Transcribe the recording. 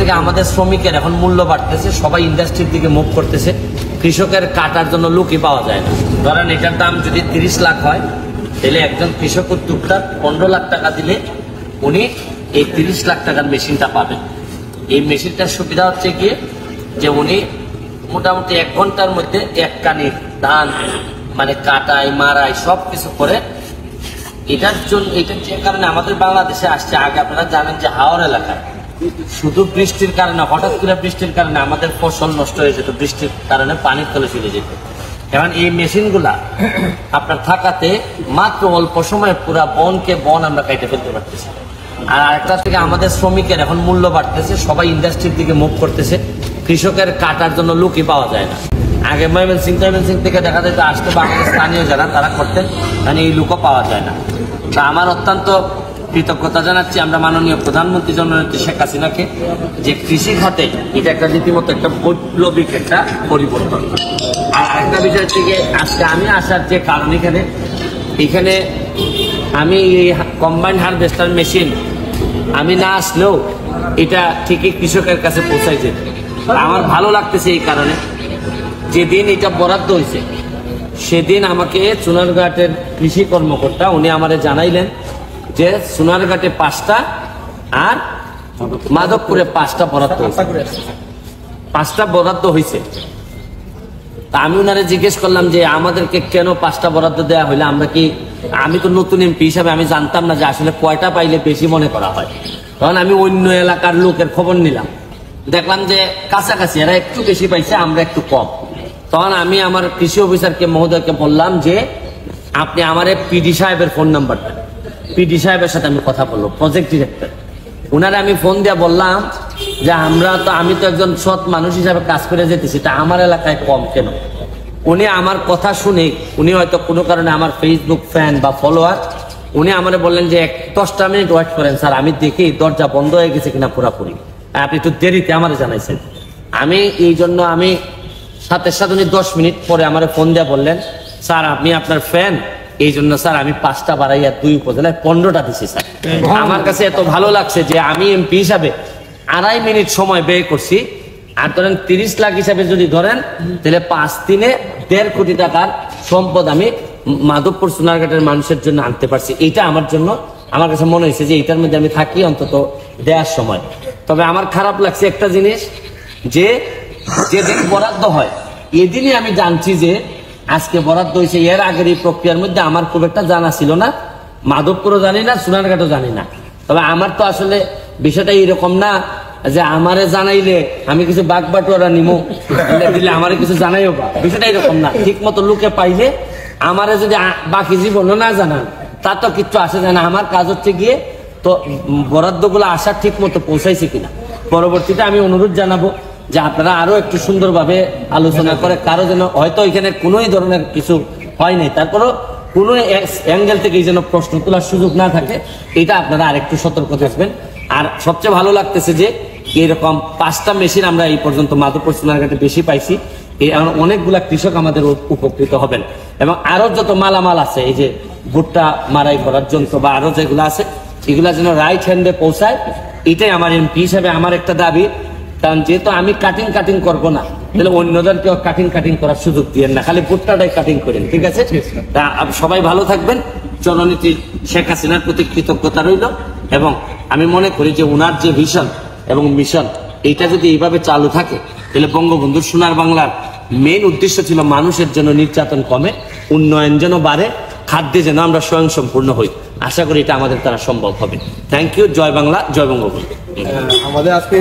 থেকে আমাদের শ্রমিকের এখন মূল্য বাড়তেছে, সবাই ইন্ডাস্ট্রির দিকে মুভ করতেছে, কৃষকের কাটার জন্য লোকই পাওয়া যায় না। ধরেন এটার দাম যদি 30 লাখ হয়, তাহলে একজন কৃষক উদ্যোক্তা 15 লাখ টাকা দিলে উনি এই 30 লাখ টাকার মেশিনটা পাবেন। এই মেশিনটার সুবিধা হচ্ছে গিয়ে যে উনি মোটামুটি 1 ঘন্টার মধ্যে এক কানি ধান মানে কাটাই মারাই সব কিছু করে। এটার জন্য এটা যে কারণে আমাদের বাংলাদেশে আসছে, আগে আপনারা জানেন যে হাওর এলাকায় শুধু বৃষ্টির কারণে, হঠাৎ করে বৃষ্টির কারণে আমাদের ফসল নষ্ট হয়ে যেত, বৃষ্টির কারণে পানির তলে চলে যেত। এখন এই মেশিনগুলা আপনার থাকাতে মাত্র অল্প সময়ে পুরা বনকে বন আমরা কাটে ফেলতে পারতেছি। আর আরেকটা থেকে আমাদের শ্রমিকের এখন মূল্য বাড়তেছে, সবাই ইন্ডাস্ট্রির দিকে মুভ করতেছে, কৃষকের কাটার জন্য লোকই পাওয়া যায় না। আগে ময়মনসিং থেকে দেখা যেত আসতে বা আমাদের স্থানীয় যারা তারা করতেন, মানে এই লোকও পাওয়া যায় না। তা আমার অত্যন্ত কৃতজ্ঞতা জানাচ্ছি আমরা মাননীয় প্রধানমন্ত্রী জননেত্রী শেখ হাসিনাকে, যে কৃষি খাতে এটা একটা রীতিমতো একটা বৈপ্লবিক একটা পরিবর্তন। আর আরেকটা বিষয় থেকে আজকে আমি আসার যে কারণ, এখানে আমি এই কম্বাইন্ড হারভেস্টার মেশিন আমি না আসলেও এটা ঠিকই কৃষকের কাছে পৌঁছাই যেত। আমার ভালো লাগতেছে এই কারণে, যেদিন এটা বরাদ্দ হয়েছে সেদিন আমাকে সোনারঘাটের কৃষি কর্মকর্তা উনি আমারে জানাইলেন যে সোনারঘাটে 5টা আর মাধবপুরে 5টা বরাদ্দ হয়েছে, 5টা বরাদ্দ হয়েছে। তা আমি ওনারে জিজ্ঞেস করলাম যে আমাদেরকে কেন 5টা বরাদ্দ দেওয়া হইলে, আমরা কি, আমি তো নতুন এমপি হিসাবে আমি জানতাম না যে আসলে কয়টা পাইলে বেশি মনে করা হয়। তখন আমি অন্য এলাকার লোকের খবর নিলাম, দেখলাম যে কাছাকাছি এরা একটু বেশি পাইছে, আমরা একটু কম। তখন আমি আমার কৃষি অফিসারকে মহোদয়কে বললাম যে আপনি আমার পিডি সাহেবের ফোন নাম্বার দেন। পিডি সাহেবের সাথে আমি কথা বললাম, প্রজেক্ট ডিরেক্টর, ওনারে আমি ফোন দিয়ে বললাম যে আমি তো একজন সৎ মানুষ হিসাবে কাজ করে যেতেছি, তা আমার এলাকায় কম কেন? উনি আমার কথা শুনে, উনি হয়তো কোনো কারণে আমার ফেসবুক ফ্যান বা ফলোয়ার, উনি আমারে বললেন যে 10টা মিনিট ওয়েট করেন স্যার, আমি দেখি দরজা বন্ধ হয়ে গেছে কিনা পুরাপুরি, আপনি একটু দেরিতে আমার জানাইছেন। আমি এই জন্য আমি সাথে উনি 10 মিনিট পরে আমার ফোন দিয়ে বললেন স্যার আপনি আপনার ফ্যান, এই জন্য স্যার আমি 5টা বাড়াইয়া 2 উপজেলায় 15টা দিছি স্যার। আমার কাছে এত ভালো লাগছে যে আমি এমপি হিসাবে 2.5 মিনিট সময় ব্যয় করছি, আর ধরেন 30 লাখ হিসাবে যদি ধরেন তাহলে 5 দিনে 1.5 কোটি টাকার সম্পদ আমি মাধবপুর সোনারঘাটের মানুষের জন্য আনতে পারছি। এইটা আমার জন্য, আমার কাছে মনে হয়েছে যে এটার মধ্যে আমি থাকি অন্তত দেওয়ার সময়। তবে আমার খারাপ লাগছে একটা জিনিস, যে যেদিন বরাদ্দ হয় এদিনই আমি জানছি যে আজকে বরাদ্দ হয়েছে। এর আগের এই প্রক্রিয়ার মধ্যে আমার খুব একটা জানা ছিল না, মাধবপুরও জানি না, সোনারঘাটও জানি না। তবে আমার তো আসলে বিষয়টা এরকম না যে আমারে জানাইলে আমি কিছু বাগবাটোয়ারা নিমো, দিলে আমারে কিছু জানাইও বা, বিষয়টা এরকম না। ঠিক মতো লোকে পাইলে আমারে যদি বাকি জীবনও না জানান তা তো কিচ্ছু আসে যায় না। আমার কাজ হচ্ছে গিয়ে তো বরাদ্দগুলো আসার ঠিক মতো পৌঁছাইছে কিনা। পরবর্তীতে আমি অনুরোধ জানাবো যে আপনারা আরো একটু সুন্দরভাবে আলোচনা করে, কারো যেন হয়তো এখানে কোনো ধরনের কিছু হয় নাই, তারপরও কোনো অ্যাঙ্গেল থেকে যেন প্রশ্ন তোলার সুযোগ না থাকে, এটা আপনারা আরেকটু সতর্ক থাকবেন। আর সবচেয়ে ভালো লাগতেছে যে এরকম 5টা মেশিন আমরা এই পর্যন্ত মাধবপুর সোনারঘাটে বেশি পাইছি, অনেকগুলা কৃষক আমাদের উপকৃত হবেন। এবং আরো যত মালামাল আছে, এই যে ভুট্টা মারাই করার যন্ত্র বা আরো যেগুলো আছে, এগুলা যেন রাইট হ্যান্ডে পৌঁছায়, এটাই আমার এমপি হিসাবে আমার একটা দাবি। কারণ যেহেতু আমি কাটিং করবো না, তাহলে অন্যদেরকেও কাটিং করার সুযোগ দিয়েন না, খালি ভুট্টাটাই কাটিং করেন, ঠিক আছে? তা সবাই ভালো থাকবেন। জননেত্রী শেখ হাসিনার প্রতি কৃতজ্ঞতা রইল, এবং আমি মনে করি যে উনার যে ভিশন এবং মিশন, এইটা যদি এইভাবে চালু থাকে তাহলে বঙ্গবন্ধুর সোনার বাংলার মেইন উদ্দেশ্য ছিল মানুষের জন্য নির্যাতন কমে, উন্নয়ন যেন বাড়ে, খাদ্যে যেন আমরা স্বয়ংসম্পূর্ণ হই। আশা করি এটা আমাদের দ্বারা সম্ভব হবে। Thank you. জয় বাংলা, জয় বঙ্গবন্ধু। আমাদের আজকে